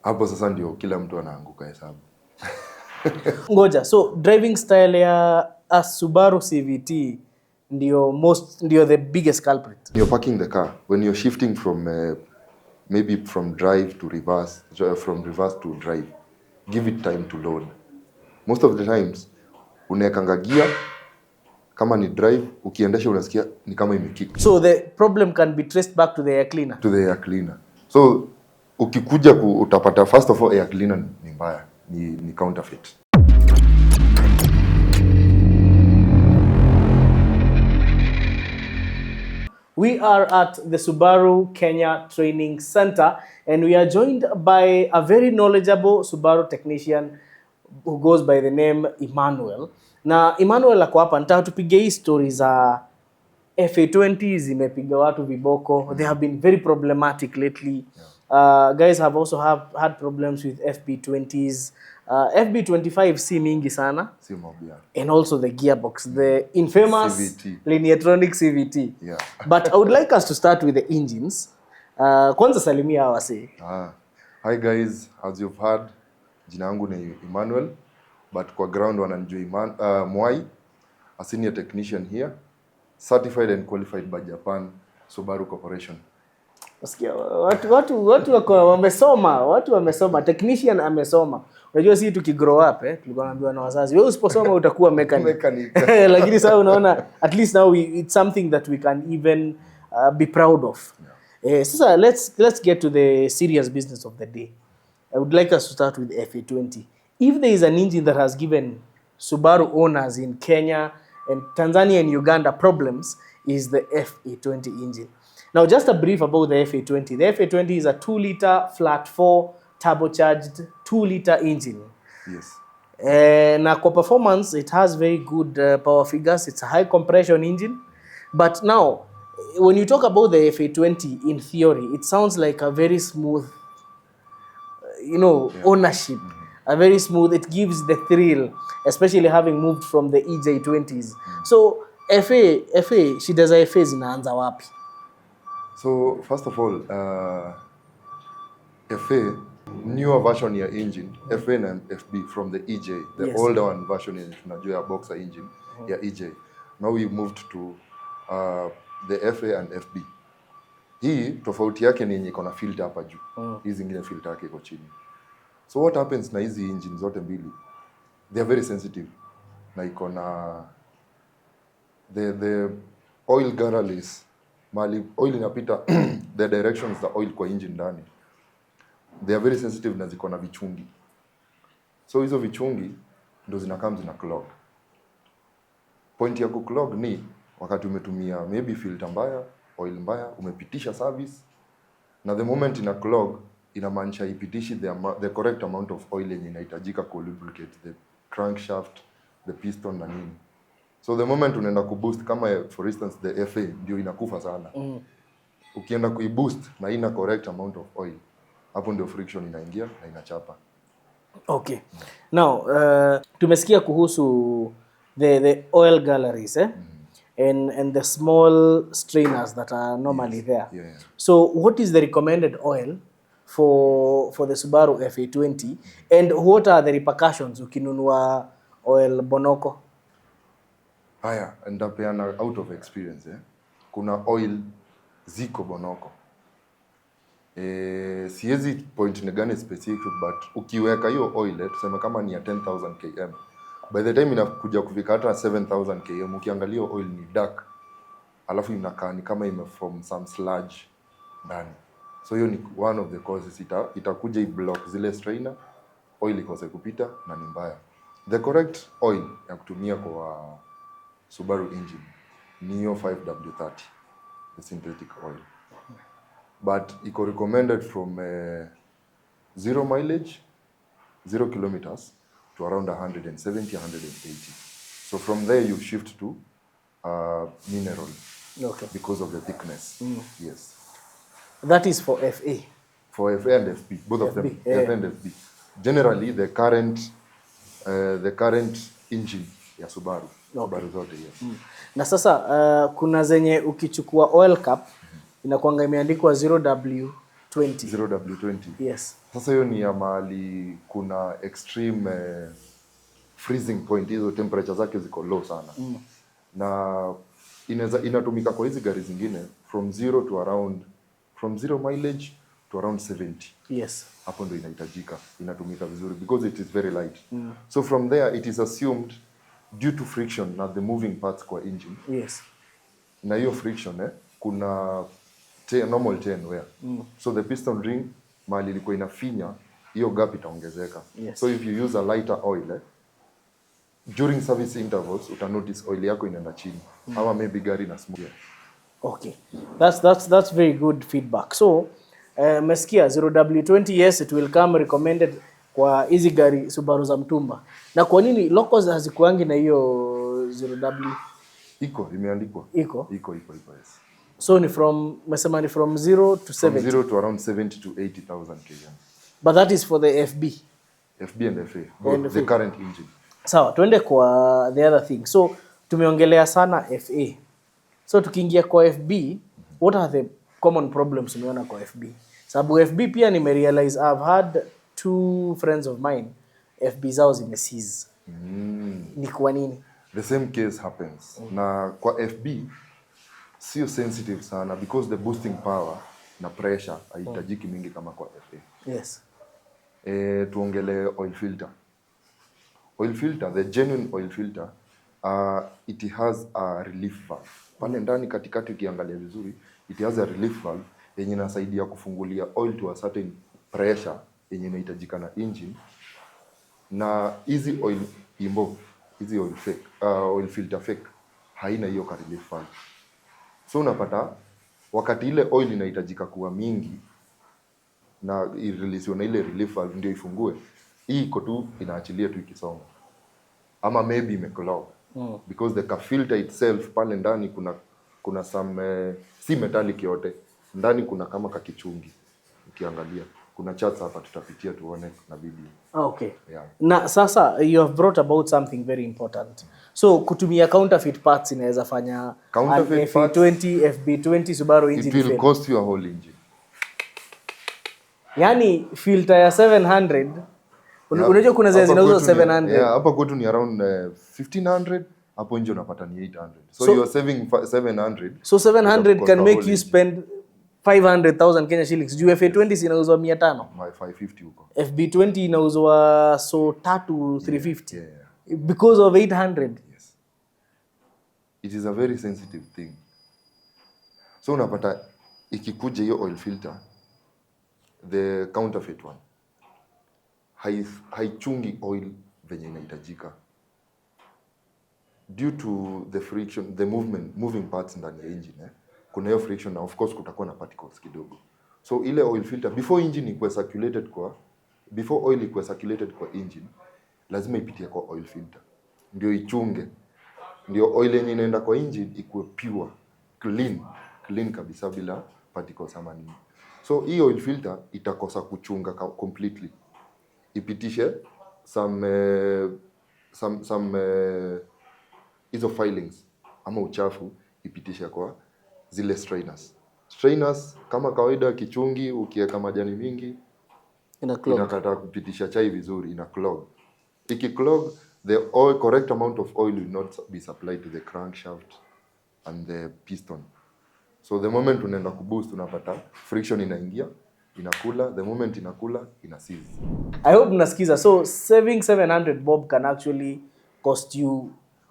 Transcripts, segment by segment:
Hapo sasa ndio kila mtu anaanguka hesabu. Ngoja, so driving style ya a Subaru CVT ndio the biggest culprit. You're parking the car when you're shifting from maybe from drive to reverse, from reverse to drive. Give it time to load. Most of the times unaekanga gear kama ni drive, ukiendesha unasikia ni kama imekick. So the problem can be traced back to the air cleaner. To the air cleaner. So ukikuja utapata first of all air cleaner ni mbaya, ni counterfeit. We are at the Subaru Kenya Training Center and we are joined by a very knowledgeable Subaru technician who goes by the name Emmanuel. Na Emmanuel ako hapa, nataka tupige hii story za FA20 zimepiga watu viboko. They have been very problematic lately. Guys have also had problems with FB20s. FB25 si mingi sana. Si mobile. And also the gearbox, the infamous CVT. Lineatronic CVT. Yeah. But I would like us to start with the engines. Kwanza salimia hawase. Hi guys, as you've heard, jina yangu ni Emmanuel, but kwa ground wananijua Mwai, a senior technician here, certified and qualified by Japan Subaru Corporation. Wasikia watu wamesoma, technician amesoma. Unajua sisi tukigrow up tulikuwa tunaambiwa na wazazi, wewe usiposoma utakuwa mechanic. Lakini sasa unaona at least now it's something that we can even be proud of. Sasa let's get to the serious business of the day. I would like us to start with FA20. If there is an engine that has given Subaru owners in Kenya and Tanzania and Uganda problems, is the FA20 engine. Now, just a brief about the FA20. The FA20 is a 2-liter flat 4 turbocharged 2-liter engine. Yes. Na kwa performance, it has very good power figures. It's a high compression engine. But now, when you talk about the FA20 in theory, it sounds like a very smooth, ownership. A very smooth, it gives the thrill, especially having moved from the EJ20s. So, FA, shida za FA zinaanza wapi? So, first of all, FA, newer version ya engine, FA and FB from the EJ, the yes. older one version in tunajua boxer engine ya EJ. Now we moved to the FA and FB. Hii tofauti yake ni yenye iko na filter hapa juu. Hizi zingine filter yake iko chini. So what happens na hizi engine zote mbili? They are very sensitive. Na iko na the oil gurneys, mali oil inapita the directions the oil kwa engine ndani. They are very sensitive na ziko na vichungi. So hizo vichungi ndo zina clog. Point ya kuclog ni wakati umetumia maybe filter mbaya, oil mbaya, umepitisha service, na the moment ina clog inamaanisha ipitishi the correct amount of oil yenye inahitajika ku lubricate the crankshaft, the piston na nini. So the moment unaenda kuboost kama for instance the FA ndio inakufa sana. Ukienda kuiboost na ina correct amount of oil, hapo ndio friction inaingia na inachapa. Okay. Now, tumesikia kuhusu the oil galleries and the small strainers that are normally there. Yeah. So what is the recommended oil for the Subaru FA20 and what are the repercussions ukinunua oil bonoko? Haya, ndapeana out of experience. Kuna oil ziko bonoko. Siwezi point ni gani specific, but ukiweka hiyo oil tuseme kama ni ya 10,000 km, by the time inakuja kufika hata 7,000 km, ukiangalia oil ni dark, alafu inakaa ni kama from some sludge ndani. So hiyo ni one of the causes. Itakuja i-block zile strainer, oil ikose kupita na ni mbaya. The correct oil ya kutumia kwa Subaru engine ni hiyo 5W30, the synthetic oil. But iko recommended from 0 mileage, 0 kilometers to around 170, 180. So from there you shift to mineral. Okay. Because of the thickness. Yes. That is for FA. For FA and FB, both of them. Yeah. FA and FB. Generally, the current engine ya Subaru. Okay. Subaru zote, yes. Na sasa kuna zenye ukichukua oil cap inakuanga imeandikwa 0W20 0W20. Yes. Sasa hiyo ni ya mahali kuna extreme freezing point, hizo temperature zake ziko low sana. Na inatumika kwa hizi gari zingine from zero mileage to around 70. Yes. Hapo ndo inahitajika, inatumika vizuri because it is very light. So from there it is assumed due to friction na the moving parts kwa engine. Yes. Na hiyo friction kuna normal chain wear. So the piston ring mahali ilikuwa inafinya, hiyo gap itaongezeka. Yes. So if you use a lighter oil during service intervals uta notice oil yako inaenda chini. Ama maybe gari na smooth. Okay. That's very good feedback. So mesikia 0W20, yes, it will come recommended kwa hizi gari Subaru za mtumba. Na kwa nini locals hazikuangi na hiyo 0W? Iko imeandikwa. Iko, yes. So ni from 0 to 70. From 0 to around 70 to 80,000 km. But that is for the FB. FB and FA, both the current engine. Sawa, tuende kwa the other thing. So tumeongelea sana FA. So tukiingia kwa FB, what are the common problems umeona kwa FB? Sababu FB pia nimerealize I've had 2 friends of mine FB zao zimeseize. Ni kwa nini? The same case happens. Na kwa FB sio sensitive sana because the boosting power na pressure haitajiki mingi kama kwa FA. Yes. Tuongele oil filter. Oil filter, the genuine oil filter, it has a relief valve. Pale ndani katikati ukiangalia vizuri, it has a relief valve yenye inasaidia kufungulia oil to a certain pressure yenye inahitajika na engine. Na hizi oil imbo, hizi oil fake, oil filter fake haina hiyo ka relief valve. So unapata wakati ile oil inahitajika kuwa mingi na irelease na ile relief valve ndio ifungue, hii iko tu inaachilia tu ikisonga. Ama maybe imeclog. Because the filter itself pale ndani kuna some si metallic yote. Ndani kuna kama kakichungi. Ukiangalia kuna charts hapa tutapitia tuone na video. Okay. Yeah. Na sasa you have brought about something very important. So kutumia counterfeit parts inaweza fanya counterfeit FA20, FB20 Subaru engine. It will cost you a whole engine. Yani filter ya 700 unajua kuna zile zinauzwa 700. Yeah, hapa kwetu ni around 1500, hapo nje unapata ni 800. So you are saving 700. So 700 can make you spend 500,000 Kenya shillings. Juu FA20 zinauzwa 500. 550 huko. FB20 inauzwa 350. Yeah. Because of 800. Yes. It is a very sensitive thing. So unapata ikikuja hiyo oil filter, the counterfeit one, haichungi oil venye inahitajika. Due to the friction, the moving parts ndani ya engine, kuna hiyo friction na of course kutakuwa na particles kidogo. So ile oil filter before oil ikuwe circulated kwa engine, lazima ipitie kwa oil filter. Ndio ichunge. Ndio oil yenye inaenda kwa engine ikuwe pure, clean kabisa bila particles ama nini. So hii oil filter itakosa kuchunga completely. Ipitishe some hizo filings ama uchafu ipitishe kwa zile strainers kama kawaida kichungi ukiweka majani mingi inakataa kupitisha chai vizuri, ina clog. Clog, the correct amount of oil will not be supplied to the crankshaft and the piston. So the moment unaenda kuboost unapata friction inaingia, inakula, the moment inakula ina seize. I hope mnasikiza. So saving 700 bob can actually cost you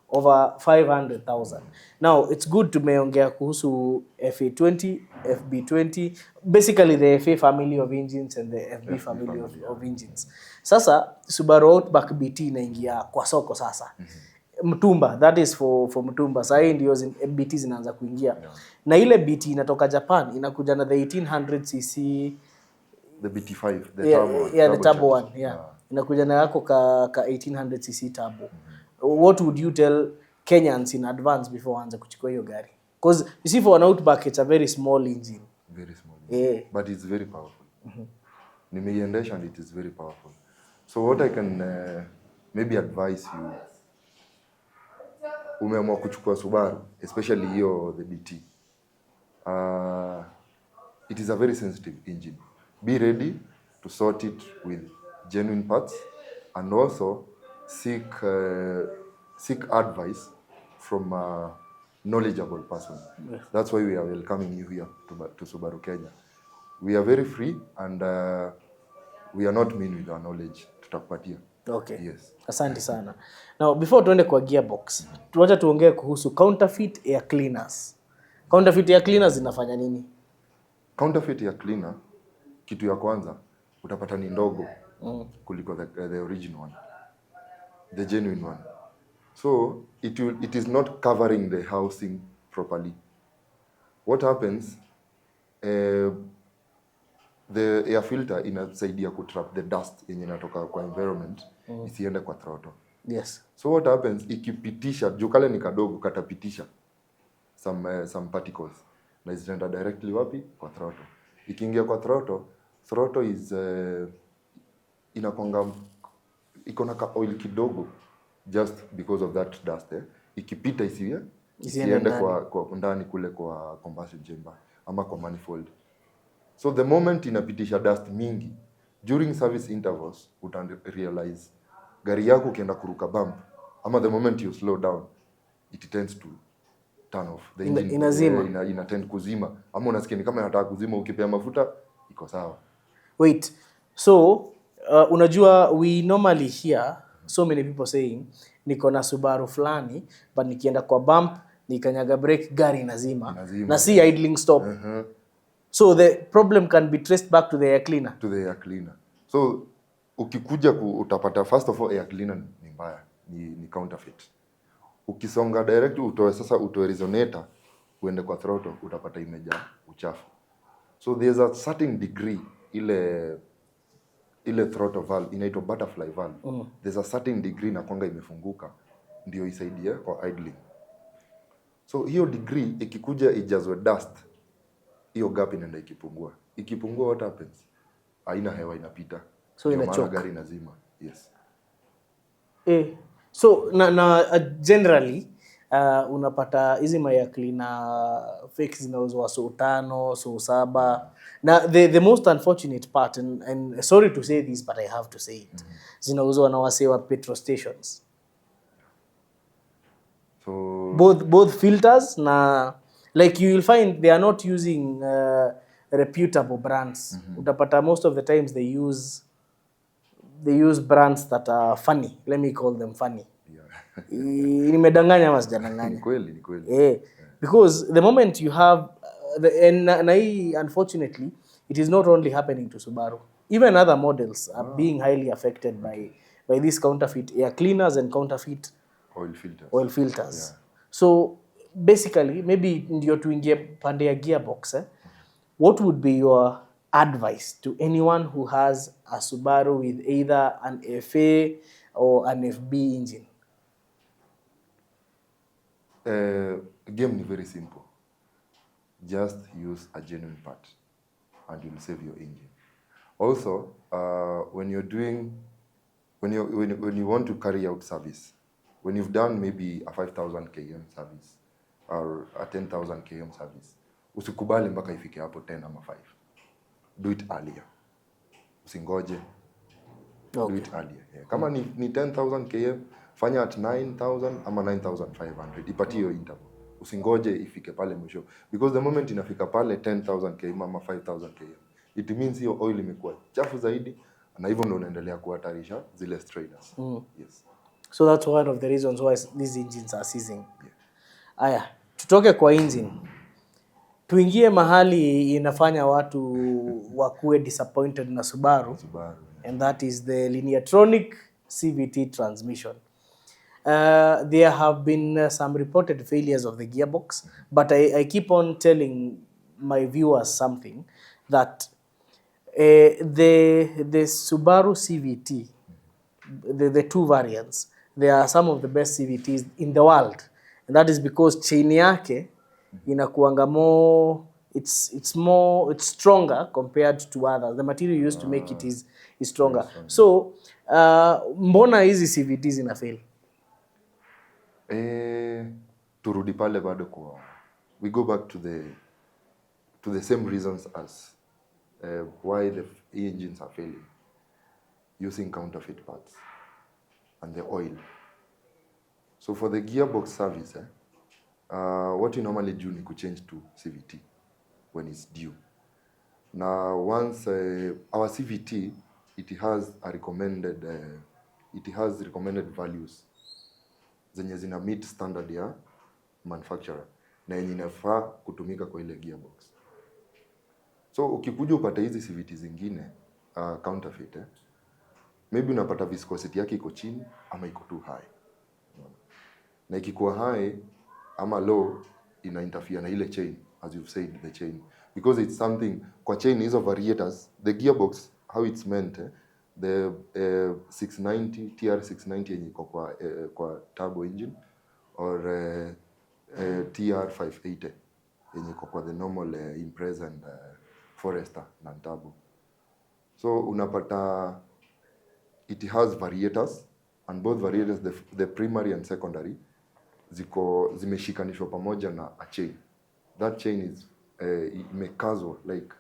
over 500,000. Now it's good tumeongea kuhusu FA20, FB20, basically the FA family of engines and the FB family of engines. Sasa Subaru Outback BT inaingia kwa soko sasa. Mtumba, that is for Mtumba. Sasa hii ndio BT zinaanza kuingia. Na ile BT inatoka Japan inakuja na the 1800cc, the BT5, the turbo one, inakuja na yako ka 1800cc turbo. What would you tell Kenyans in advance before waanze kuchukua hiyo gari? Because you see for an Outback it's a very small engine. Very small engine. But it's very powerful. Nimeiendesha and it is very powerful. So what I can maybe advise you, umeamua kuchukua Subaru, especially hiyo the BT. It is a very sensitive engine. be ready to sort it with genuine parts, and also seek advice from a knowledgeable person. Yes. That's why we are welcoming you here to Subaru Kenya. We are very free, and we are not mean with our knowledge. Tutakupatia. Okay. Yes. Asante sana. Now before tuende kwa gearbox, tuacha tuongee kuhusu counterfeit air cleaners. Counterfeit air cleaners zinafanya nini? Counterfeit air cleaner, kitu ya kwanza utapata ni ndogo kuliko the original one, the genuine one. So it is not covering the housing properly. What happens, the air filter inasaidia kutrap the dust yenye inatoka kwa environment isiende kwa throttle. Yes. So what happens, ikipitisha juu kale ni kadogo, katapitisha some particles na zitaenda directly wapi? Kwa throttle. Ikiingia kwa throttle is inakonga iko na ka oil kidogo just because of that dust ikipita isiende kwa ndani kule kwa combustion chamber ama kwa manifold. So the moment inapitisha dust mingi during service intervals, uta realize gari yako ukienda kuruka bump ama the moment you slow down it tends to turn off. The engine inazima. Ina tend kuzima ama unasikia ni kama inataka kuzima, ukipea mafuta iko sawa. Wait. So unajua we normally hear so many people saying niko na Subaru fulani but nikienda kwa bump nikanyaga brake gari inazima. Na si idling stop. So the problem can be traced back to the air cleaner. To the air cleaner. So ukikuja utapata first of all air cleaner ni mbaya, ni counterfeit. Ukisonga direct utoe resonator uende kwa throttle utapata imejaa uchafu. So there's a certain degree ile throttle valve inaitwa butterfly valve. There's a certain degree na kwanga imefunguka ndio isaidie kwa idling. So hiyo degree ikikuja ijazwe dust, hiyo gap inaenda ikipungua. Ikipungua what happens? Haina hewa inapita. So inachoka. Gari inazima. Yes. So generally unapata hizi air cleaner fake zinauzwa so 5, so 7. Na the most unfortunate part, and sorry to say this but I have to say it, zinauzwa na wasewa petrol stations. So both filters na like you will find they are not using reputable brands. Utapata most of the times they use brands that are funny. Let me call them funny. Nimedanganya ama sijadanganya? Ni kweli. Because the moment you have unfortunately it is not only happening to Subaru. Even other models are being highly affected by these counterfeit air cleaners and counterfeit oil filters. Yeah. So basically maybe ndio tuingie pande ya gearbox what would be your advice to anyone who has a Subaru with either an FA or an FB engine? Game ni very simple. Just use a genuine part and you'll save your engine. Also, when you want to carry out service, when you've done maybe a 5,000 km service or a 10,000 km service, usikubali mpaka ifike hapo 10 ama 5. Do it earlier. Usingoje. Okay. Do it earlier. Yeah. Kama ni 10,000 km, fanya at 9,000 ama 9,500. Ipatie hiyo interval. Usingoje ifike pale mwisho. Because the moment inafika pale 10,000 km ama 5,000 km, it means hiyo oil imekuwa chafu zaidi na hivyo ndio unaendelea kuhatarisha zile strainers. Yes. So that's one of the reasons why these engines are seizing. Aya, tutoke kwa engine. Tuingie mahali inafanya watu wakuwe disappointed na Subaru. And that is the lineatronic CVT transmission. There have been some reported failures of the gearbox, but I keep on telling my viewers something, that the Subaru CVT, the two variants, they are some of the best CVTs in the world. And that is because chain yake inakuanga more, it's stronger compared to others. The material used to make it is stronger. So mbona hizi CVTs ina fail? Turudi pale bado kwa, we go back to the same reasons as why the engines are failing using counterfeit parts and the oil. So for the gearbox service, what you normally do ni change to CVT when it's due. Now once our CVT, it has recommended values zenye zina meet standard ya manufacturer na yenye inafaa kutumika kwa ile gearbox. So ukikuja upata hizi CVT zingine counterfeit, maybe unapata viscosity yake iko chini ama iko too high. Na ikikuwa high ama low, ina interfere na ile chain, as you've said, the chain, because it's something kwa chain hizo variators, the gearbox how it's meant, the 690 TR690 yenye iko kwa turbo engine or TR580 yenye iko kwa the normal Impreza and Forester na turbo. So unapata it has variators, and both variators, the primary and secondary, zimeshikanishwa pamoja na a chain. That chain is imekazwa like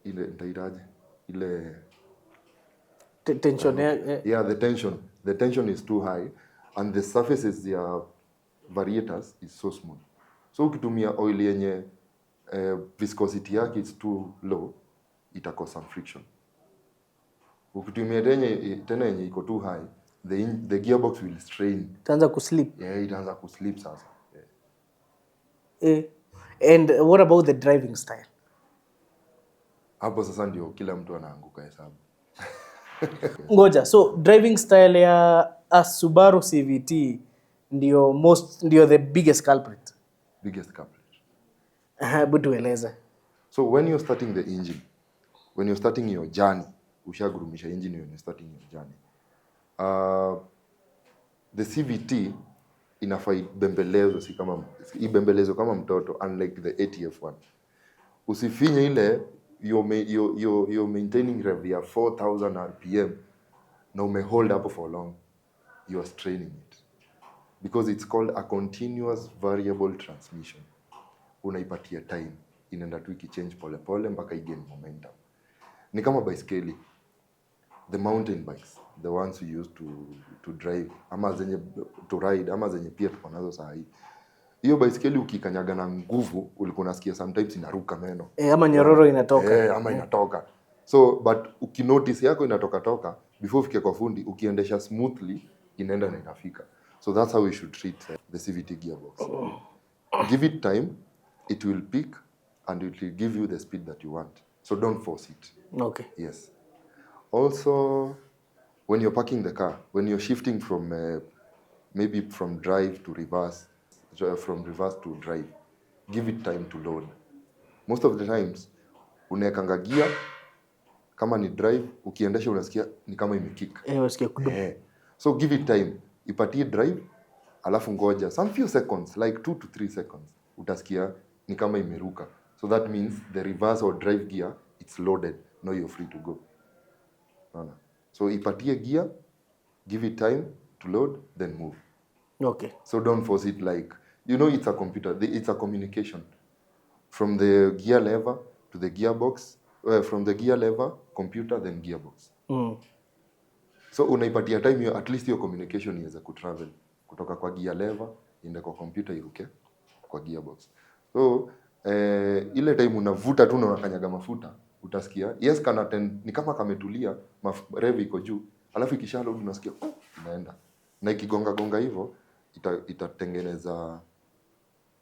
ile tension. Yeah, the tension is too high, and the surfaces ya variators is so smooth. So ukitumia oil yenye viscosity yake is too low, itakosa some friction. Ukitumia tena yenye iko too high, the gearbox will strain. Itaanza kuslip. Yeah, itaanza kuslip sasa. And what about the driving style? Hapo sasa ndio kila mtu anaanguka hesabu. Ngoja, so driving style ya a Subaru CVT ndio the biggest culprit. Biggest culprit. But tueleze. So when you're starting the engine, when you're starting your journey, ushagurumisha engine when you're starting your journey, the CVT inafaa ibembelezo kama mtoto, unlike the ATF one. Usifinye ile you're maintaining rev ya 4000 RPM na umehold up for long, you are straining it, because it's called a continuous variable transmission. Unaipatia time, inaenda tu ikichange pole pole mpaka igain momentum. Ni kama baiskeli, the mountain bikes, the ones we used to drive ama zenye to ride ama zenye pia tuko nazo saa hii. Hiyo baiskeli ukikanyaga na nguvu ulikuwa unasikia sometimes inaruka meno. Ama nyororo inatoka. Ama inatoka. So but ukinotice yako inatoka before ufike kwa fundi, ukiendesha smoothly inaenda na inafika. So that's how we should treat the CVT gearbox. Give it time, it will peak and it will give you the speed that you want. So don't force it. Okay. Yes. Also, when you're parking the car, when you're shifting from maybe from drive to reverse, from reverse to drive, give it time to load. Most of the times, unaekanga gear, kama ni drive, ukiendesha unasikia ni kama imekick. Unasikia kudumu. So give it time, ipatie drive, alafu ngoja some few seconds, like 2 to 3 seconds, utasikia ni kama imeruka. So that means the reverse or drive gear, it's loaded. Now you're free to go. So ipatie gear, give it time to load, then move. Okay. So don't force it like, it's a computer. It's a communication from the gear lever to the gearbox, from the gear lever, computer, then gearbox. So unaipatia time at least your communication iweze kutravel kutoka kwa gear lever iende kwa computer iruke kwa gearbox. So ile time unavuta tu na unakanyaga mafuta, utasikia yes ni kama kametulia, rev iko juu, alafu ikisha load unasikia inaenda. Na ikigonga hivyo itatengeneza,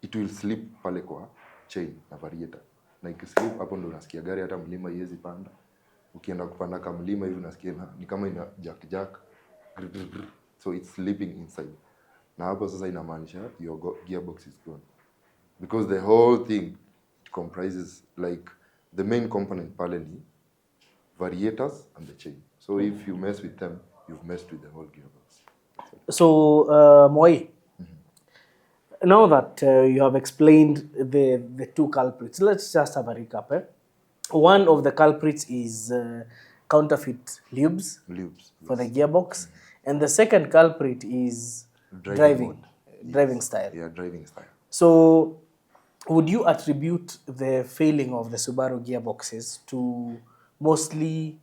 it will slip pale kwa chain na variator. Na ikislip hapo ndo unasikia gari hata mlima iwezi panda. Ukienda kupanda kama mlima hivi unasikia ni kama ina jack. So it's slipping inside. Na hapo sasa inamaanisha your gearbox is gone. Because the whole thing comprises, like, the main component pale ni variators and the chain. So if you mess with them, you've messed with the whole gearbox. So Mwai, now that you have explained the two culprits, let's just have a recap. One of the culprits is counterfeit lubes for the gearbox, and the second culprit is driving style. Yeah, driving style. So would you attribute the failing of the Subaru gearboxes to mostly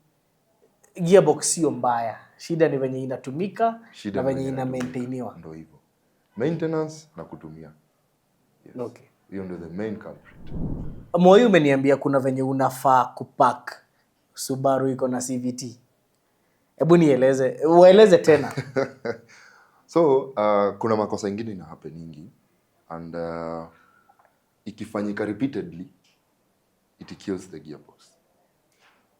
gearbox sio mbaya, shida ni venye inatumika na venye ina maintainiwa? Ndio hivyo, maintenance na kutumia. Yes. Okay. Hiyo ndio the main culprit. Mwai, umeniambia kuna venye unafaa kupack Subaru iko na CVT. Hebu nieleze, ueleze tena. So, kuna makosa ingine ina happeningi and ikifanyika repeatedly it kills the gearbox.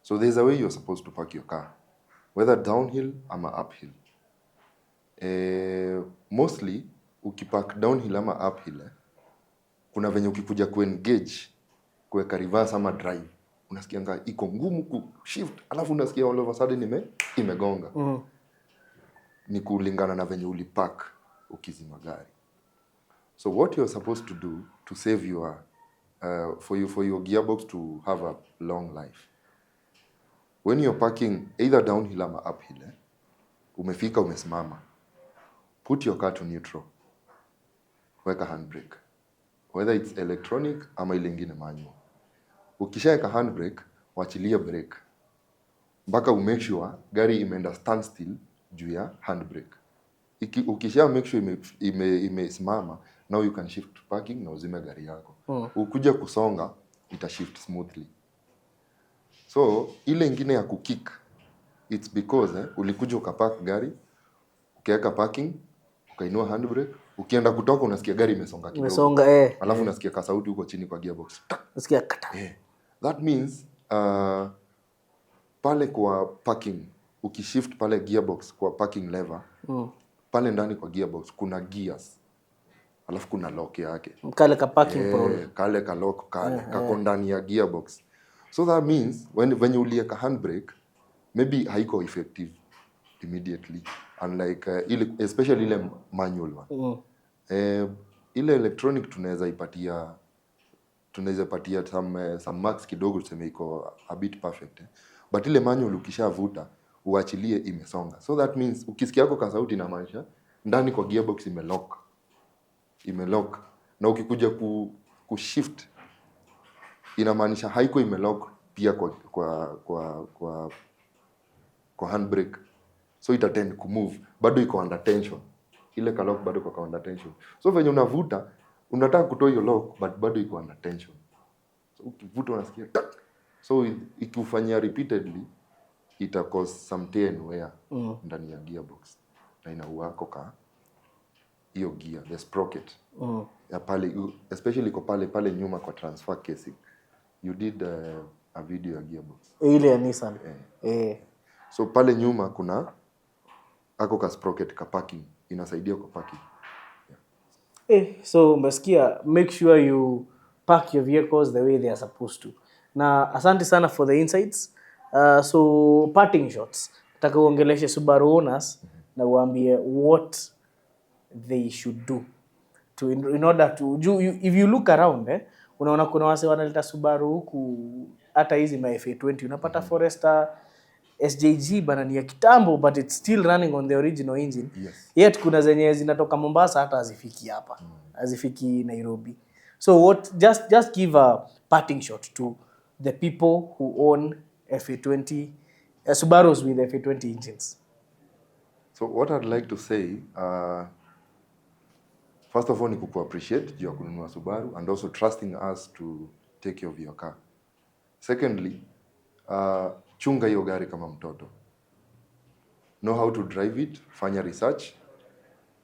So there's a way you're supposed to park your car, whether downhill ama uphill. Mostly ukipark downhill ama uphill, kuna venye ukikuja kuengage kuweka reverse ama drive, unasikia nga iko ngumu ku shift, alafu unasikia all of a sudden imegonga. Ni kulingana na venye ulipark ukizima gari. So what you're supposed to do to save your for your gearbox to have a long life, when you're parking either downhill ama uphill, umefika umesimama, put your car to neutral, weka handbrake, whether it's electronic ama ile ingine manual. Ukishaweka handbrake, wachilia brake mpaka umake sure gari imeenda standstill juu ya handbrake. Ukisha make sure imesimama, now you can shift to parking na uzime gari yako. Ukuja kusonga, ita shift smoothly. So ile ingine ya kukick, it's because ulikuja ukapark gari, ukaweka parking, ukainua handbrake, ukienda kutoka unasikia gari imesonga kidogo. Alafu unasikia kasauti huko chini kwa gearbox. Unasikia kata. That means pale kwa parking, ukishift pale gearbox kwa parking lever, pale ndani kwa gearbox kuna gears. Alafu kuna lock yake. Kale ka parking problem. Kale ka lock kako ndani ya gearbox. So that means when you ulieka handbrake, maybe haiko effective immediately, unlike especially ile manual one. Ile electronic tunaweza patia some marks kidogo tuseme iko a bit perfect. But ile manual ukishavuta uachilie imesonga. So that means ukisikia yako ka sauti inamaanisha ndani kwa gearbox imelock. Na ukikuja kushift inamaanisha haiko imelock pia kwa handbrake. So it tend to move, bado iko under tension. Ile ka lock bado iko under tension. So venye unavuta unataka kutoa hiyo lock but bado iko under tension. So ukivuta unasikia tak. So ikifanyia repeatedly ita cause some tear and wear ndani ya gearbox. Na inauako ka hiyo gear, the sprocket. Ya pale, especially iko pale nyuma kwa transfer casing. You did a video ya gearbox. Ile ya Nissan. So pale nyuma kuna ako ka sprocket ka parking, inasaidia kwa parking. So umesikia, make sure you park your vehicles the way they are supposed to. Na asante sana for the insights. So parting shots, nataka uongeleshe Subaru owners na uambie what they should do to in order to if you look around unaona kuna wase wanaleta Subaru huku hata hizi ma FA20 unapata Forester SJG bana ni ya kitambo but it's still running on the original engine. Yet kuna zenye zinatoka Mombasa hata hazifiki hapa. Hazifiki Nairobi. So what just give a parting shot to the people who own FA20 Subarus with FA20 engines. So what I'd like to say, first of all, ni appreciate juu ya kununua Subaru and also trusting us to take care of your car. Secondly, chunga hiyo gari kama mtoto. Know how to drive it, fanya research.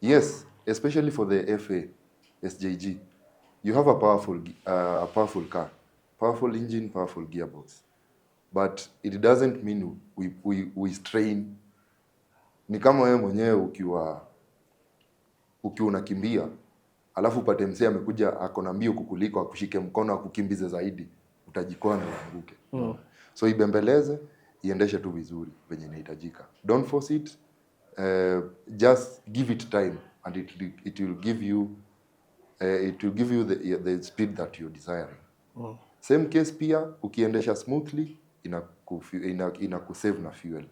Yes, especially for the FA SJG. You have a powerful car, powerful engine, powerful gearbox. But it doesn't mean we strain. Ni kama wewe mwenyewe ukiwa unakimbia, alafu upate msee amekuja akona mbio kukuliko akushike mkono akukimbize zaidi, utajikoa na uanguke. So ibembeleze, iendeshe tu vizuri venye inahitajika. Don't force it. Just give it time and it will give you the speed that you're desiring. Same case pia ukiendesha smoothly inakusave na fuel.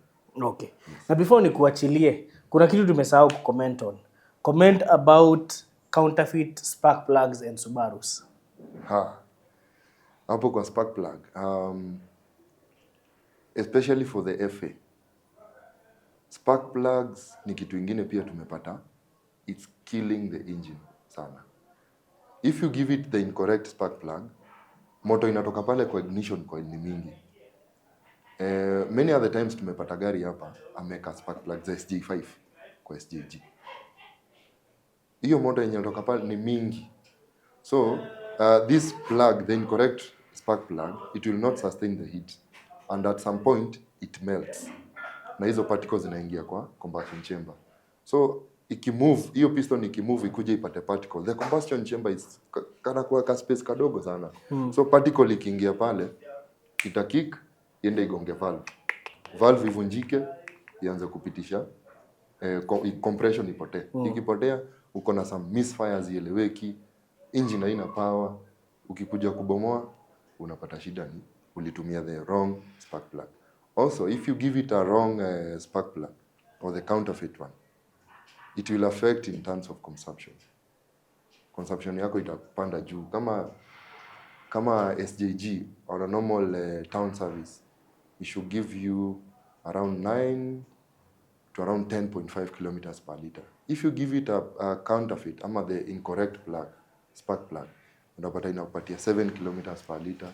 Okay. Na before nikuachilie, kuna kitu tumesahau kucomment on. Comment about counterfeit spark plugs and Subarus. Hapo kwa spark plug, especially for the FA, spark plugs ni kitu ingine pia tumepata, it's killing the engine sana. If you give it the incorrect spark plug, moto inatoka pale kwa ignition coil ni mingi. Many other times tumepata gari hapa ameka spark plug za SJ5 kwa SJG. Hiyo moto yenye inatoka pale ni mingi. So this plug, the incorrect spark plug, it will not sustain the heat, and at some point it melts. Na hizo particles zinaingia kwa combustion chamber. So ikimove, hiyo piston ikimove ikuje ipate particle, the combustion chamber is kana kwa ka space kadogo sana. So particle ikiingia pale itakick iende igonge valve. Valve ivunjike ianze kupitisha compression ipotee. Ikipotea uko na some misfires ieleweki, engine haina power, ukikuja kubomoa unapata shida ni ulitumia the wrong spark plug. Also, if you give it a wrong spark plug or the counterfeit one, it will affect in terms of consumption. Consumption yako itapanda juu. Kama SJG or a normal town service, it should give you around 9 to around 10.5 kilometers per liter. If you give it a counterfeit, ama the incorrect plug, spark plug, unapata inakupatia 7 kilometers per liter,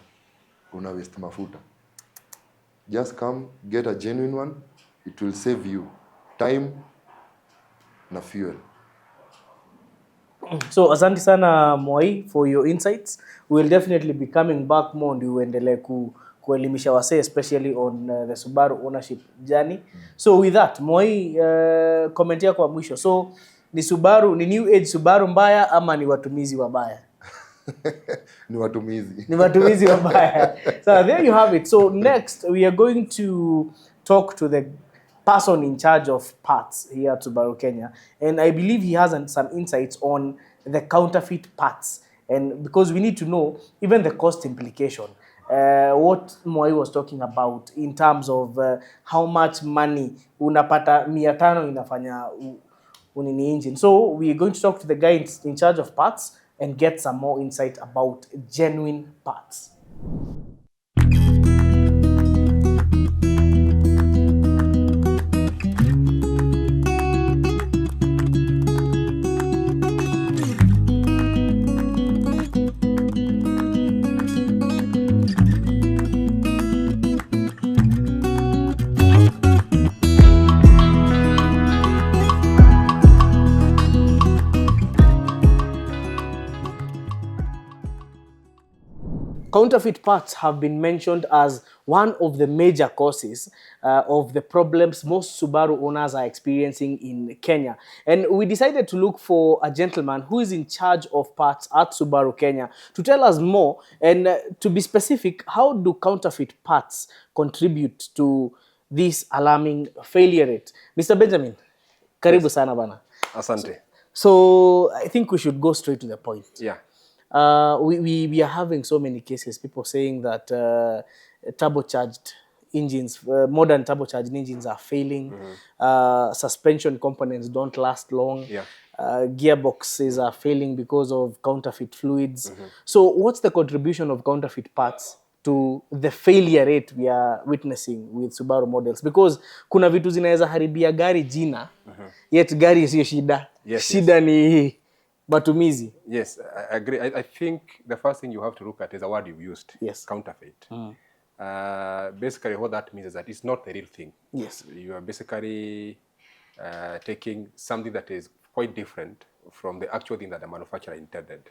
una waste mafuta. Just come, get a genuine one, it will save you time na fuel. So asante sana Mwai for your insights. We will definitely be coming back more and uendelee kuelimisha wasee especially on the Subaru ownership journey. So with that, Mwai, comment yako kwa mwisho. So ni new age Subaru mbaya ama ni watumizi wabaya? Ni watumizi. Ni watumizi wabaya. So there you have it. So next we are going to talk to the person in charge of parts here at Subaru Kenya, and I believe he has some insights on the counterfeit parts, and because we need to know even the cost implication, what Mwai was talking about in terms of how much money unapata 500 inafanya unini engine. So we are going to talk to the guy in charge of parts and get some more insight about genuine parts. Counterfeit parts have been mentioned as one of the major causes of the problems most Subaru owners are experiencing in Kenya. And we decided to look for a gentleman who is in charge of parts at Subaru Kenya to tell us more, and to be specific, how do counterfeit parts contribute to this alarming failure rate? Mr. Benjamin, karibu sana bana. Asante. So I think we should go straight to the point. Yeah. We are having so many cases, people saying that turbocharged engines, modern turbocharged engines are failing, suspension components don't last long, gearboxes are failing because of counterfeit fluids. So what's the contribution of counterfeit parts to the failure rate we are witnessing with Subaru models? Because kuna vitu zinaweza haribia gari jina, yet gari sio shida. Shida ni matumizi. Yes, I agree. I think the first thing you have to look at is the word you've used. Yes. Counterfeit. Basically what that means is that it's not the real thing. Yes. You are basically taking something that is quite different from the actual thing that the manufacturer intended.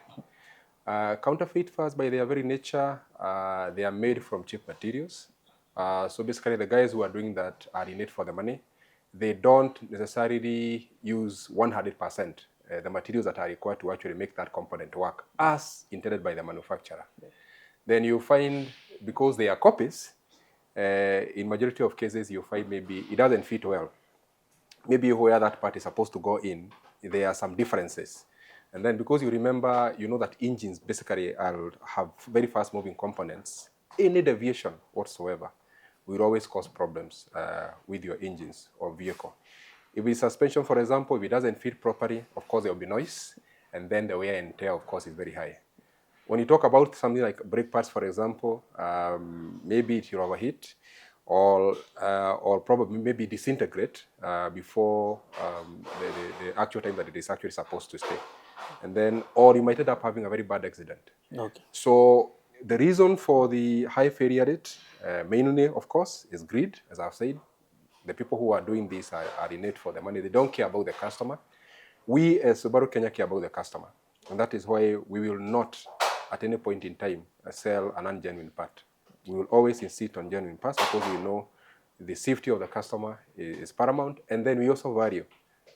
Counterfeit first, by their very nature, they are made from cheap materials. So basically the guys who are doing that are in it for the money. They don't necessarily use 100% the materials that are required to actually make that component work as intended by the manufacturer. Then you find, because they are copies, in majority of cases you find maybe it doesn't fit well. Maybe where that part is supposed to go in, there are some differences. And then because you remember, you know that engines basically have very fast moving components. Any deviation whatsoever will always cause problems with your engines or vehicle. If it's suspension, for example, if it doesn't fit properly, of course there will be noise, and then the wear and tear, of course, is very high. when you talk about something like brake pads, for example, maybe it will overheat, or probably maybe disintegrate before the actual time that it is actually supposed to stay. And then, or you might end up having a very bad accident. Okay. So the reason for the high failure rate, mainly, of course, is greed, as I've said. The people who are doing this are in it for the money. They don't care about the customer. We, as Subaru Kenya, care about the customer. And that is why we will not, at any point in time, sell an ungenuine part. We will always insist on genuine parts because we know the safety of the customer is paramount. And then we also value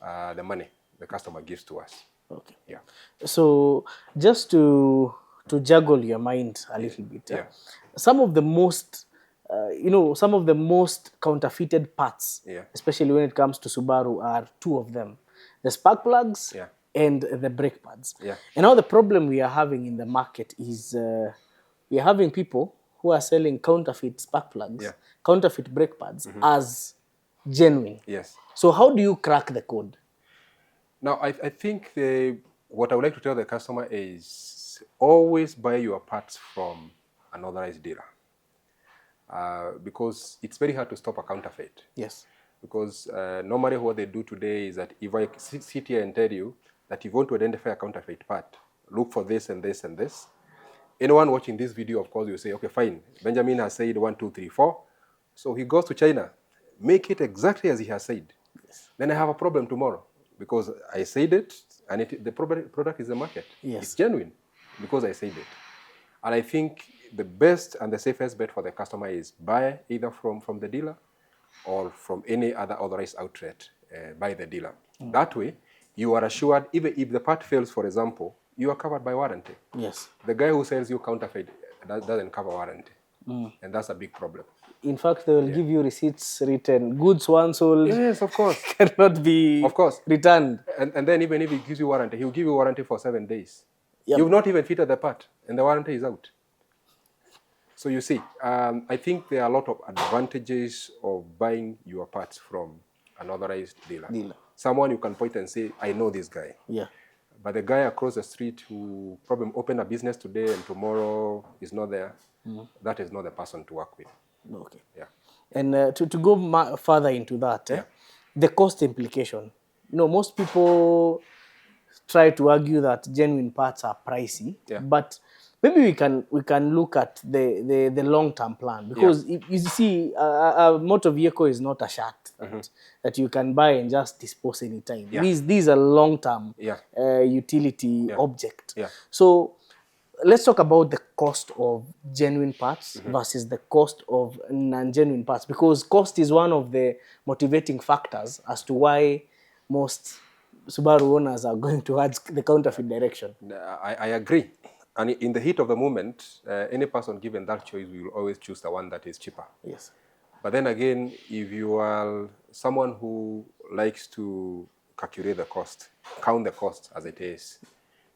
the money the customer gives to us. Okay. Yeah. So just to juggle your mind a little bit, Yeah. some of the most, some of the most counterfeited parts, Yeah. especially when it comes to Subaru, are two of them: the spark plugs Yeah. and the brake pads. Yeah. And now the problem we are having in the market is we are having people who are selling counterfeit spark plugs, Yeah. counterfeit brake pads as genuine. Yes. So how do you crack the code? Now, I think what I would like to tell the customer is always buy your parts from an authorized dealer. Because it's very hard to stop a counterfeit. Yes. Because normally what they do today is that if I sit here and tell you that if you want to identify a counterfeit part, look for this and this and this. Anyone watching this video, of course, will say, okay, fine. Benjamin has said 1, 2, 3, 4. So he goes to China, make it exactly as he has said. Yes. Then I have a problem tomorrow because I said it and the product is the market. Yes. It's genuine because I said it. And I think the best and the safest bet for the customer is buy either from the dealer or from any other authorized outlet by the dealer. That way, you are assured, even if the part fails, for example, you are covered by warranty. Yes. The guy who sells you counterfeit doesn't cover warranty. And that's a big problem. In fact, they will give you receipts written. Goods once sold. Yes, of course. Cannot be returned. And then even if he gives you warranty, he'll give you warranty for 7 days. Yep. You've not even fitted the part, and the warranty is out. So you see, I think there are a lot of advantages of buying your parts from an authorized dealer. Someone you can point and say, I know this guy. Yeah. But the guy across the street who probably opened a business today and tomorrow is not there, that is not the person to work with. Okay. Yeah. And to go further into that, the cost implication. Most people try to argue that genuine parts are pricey, but maybe we can look at the long-term plan, because if you see a motor vehicle is not a shirt that you can buy and just dispose anytime. These are long-term utility object. So let's talk about the cost of genuine parts versus the cost of non-genuine parts, because cost is one of the motivating factors as to why most Subaru owners are going towards the counterfeit direction. I agree. And in the heat of the moment, any person given that choice will always choose the one that is cheaper. Yes. But then again, if you are someone who likes to calculate the cost, count the cost as it is,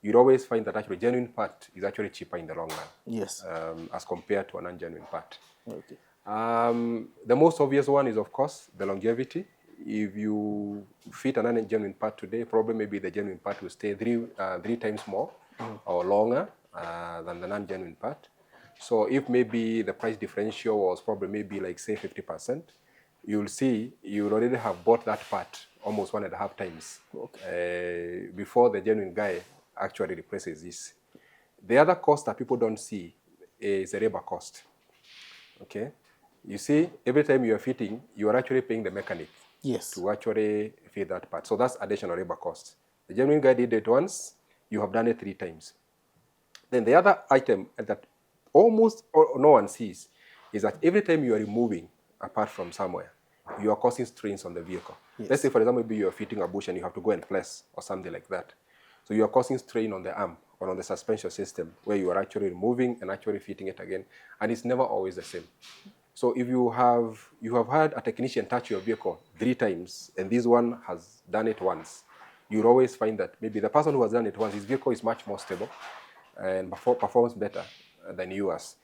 you'd always find that actually genuine part is actually cheaper in the long run. Yes. As compared to an ungenuine part. Okay. The most obvious one is, of course, the longevity. If you fit an ungenuine part today, probably maybe the genuine part will stay three times more or longer than the non-genuine part. So if maybe the price differential was probably maybe like say 50%, you'll see you'll already have bought that part almost 1.5 times before the genuine guy actually replaces this. The other cost that people don't see is the labor cost. Okay, you see, every time you are fitting, you are actually paying the mechanic to actually fit that part. So that's additional labor cost. The genuine guy did it once, you have done it 3 times. Then the other item that almost no one sees is that every time you are removing a part from somewhere, you are causing strains on the vehicle. Let's say, for example, maybe you are fitting a bush and you have to go and place or something like that. So you are causing strain on the arm or on the suspension system where you are actually removing and actually fitting it again. And it's never always the same. So if you have had a technician touch your vehicle 3 times and this one has done it once, you'll always find that maybe the person who has done it once, his vehicle is much more stable and performs better than yours.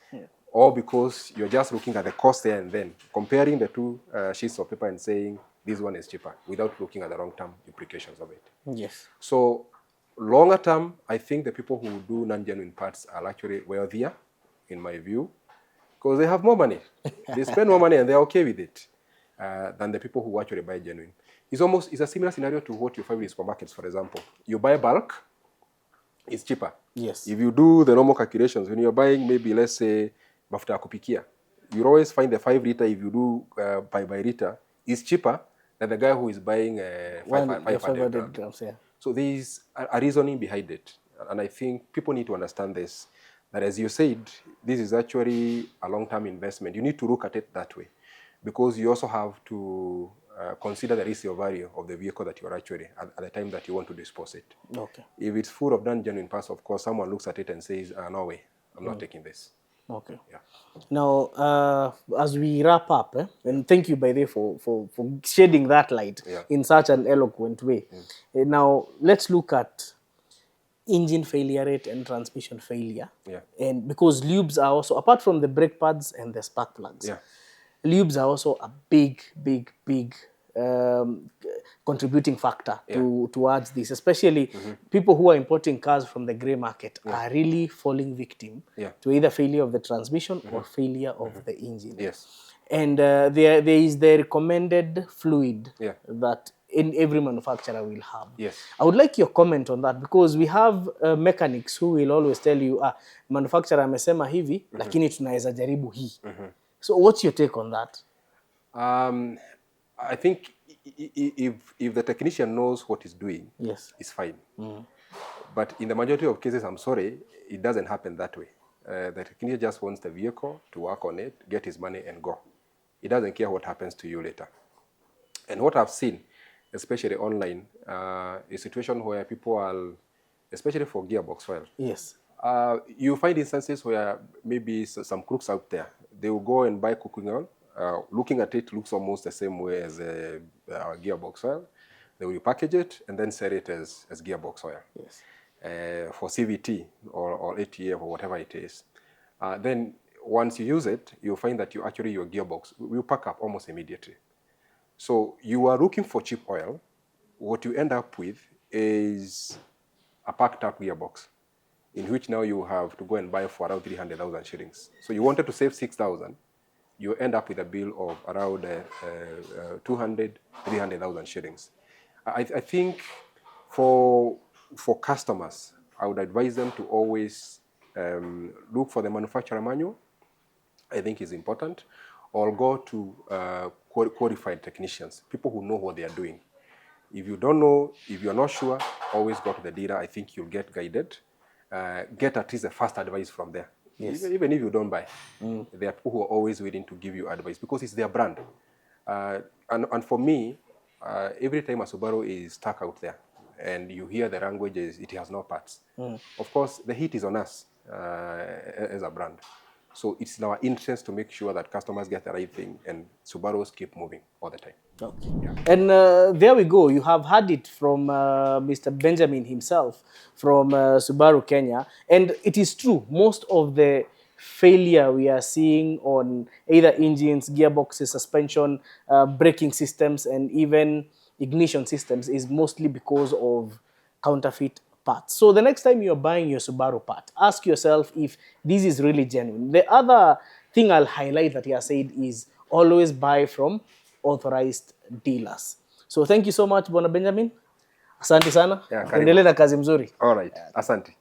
Or because you're just looking at the cost there and then, comparing the 2 sheets of paper and saying this one is cheaper without looking at the long-term implications of it. Yes. So Longer term, I think the people who do non-genuine parts are actually wealthier, in my view, because they have more money. They spend more money and they're okay with it than the people who actually buy genuine. It's a similar scenario to what you find in supermarkets, for example. You buy bulk, it's cheaper. Yes. If you do the normal calculations, when you're buying maybe, let's say, mafuta ya kupikia, you always find the 5 liter, if you do by liter, is cheaper than the guy who is buying 500 grams. Yeah. So there is a reasoning behind it. And I think people need to understand this, that as you said, this is actually a long-term investment. You need to look at it that way, because you also have to consider the resale value of the vehicle that you're actually, at the time that you want to dispose it. Okay. If it's full of non-genuine parts, of course, someone looks at it and says, no way, I'm not taking this. Okay. Yeah. Now, as we wrap up, and thank you, by the way, for shedding that light in such an eloquent way. Now, let's look at engine failure rate and transmission failure. Yeah. And because lubes are also, apart from the brake pads and the spark plugs, lubes are also a big contributing factor towards this, especially people who are importing cars from the grey market are really falling victim to either failure of the transmission or failure of the engine. Yes. And there is the recommended fluid that every manufacturer will have. Yes. I would like your comment on that, because we have mechanics who will always tell you, manufacturer amesema hivi, lakini tunaweza jaribu hii. So what's your take on that? I think if the technician knows what he's doing, it's fine. But in the majority of cases, I'm sorry, it doesn't happen that way. The technician just wants the vehicle to work on it, get his money and go. He doesn't care what happens to you later. And what I've seen, especially online, a situation where people are, especially for gearbox oil. Yes. You find instances where maybe some crooks out there, they will go and buy cooking oil. Looking at it, looks almost the same way as our gearbox oil. They will package it and then sell it as gearbox oil. Yes. For CVT or ATA or whatever it is. Then once you use it, you'll find that your gearbox will pack up almost immediately. So you are looking for cheap oil. What you end up with is a packed up gearbox, in which now you have to go and buy for around 300,000 shillings. So you wanted to save 6,000. You end up with a bill of around 300,000 shillings. I think for customers, I would advise them to always look for the manufacturer manual. I think is important, or go to qualified technicians, people who know what they are doing. If you don't know, if you're not sure, always go to the dealer. I think you'll get guided. Get at least a first advice from there. Yes. Even if you don't buy, there are people who are always willing to give you advice because it's their brand. And for me, every time a Subaru is stuck out there and you hear the languages, it has no parts. Of course, the heat is on us as a brand. So it's in our interest to make sure that customers get the right thing and Subarus keep moving all the time. Okay. Yeah. And there we go. You have heard it from Mr. Benjamin himself from Subaru Kenya. And it is true. Most of the failure we are seeing on either engines, gearboxes, suspension, braking systems, and even ignition systems is mostly because of counterfeit parts. So the next time you're buying your Subaru part, ask yourself if this is really genuine. The other thing I'll highlight that he has said is always buy from authorized dealers. So thank you so much, Bwana Benjamin. Asante sana. Yeah, endelee na kazi mzuri. All right. Asante.